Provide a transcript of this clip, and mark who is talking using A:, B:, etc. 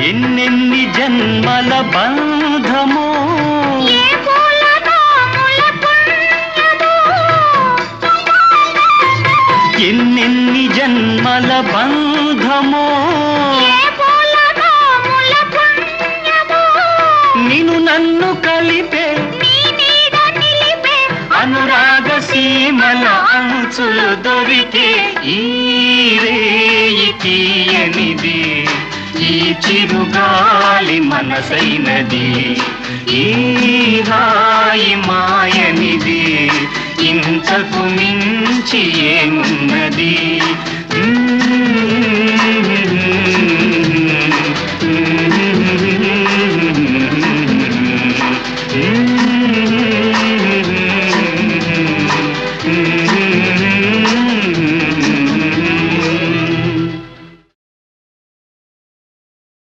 A: ఎన్నెన్ని జన్మల బంధమో ఎన్నెన్ని జన్మల బంధమో నిన్ను నన్ను కలిపే అనురాగ సీమల అంచులు దొరికే ఈ రేయి తీయనిది ఈ చిరుగాలి మనసైనది ఈ హాయి మాయనిది ఇంతకు మించి ఏమున్నది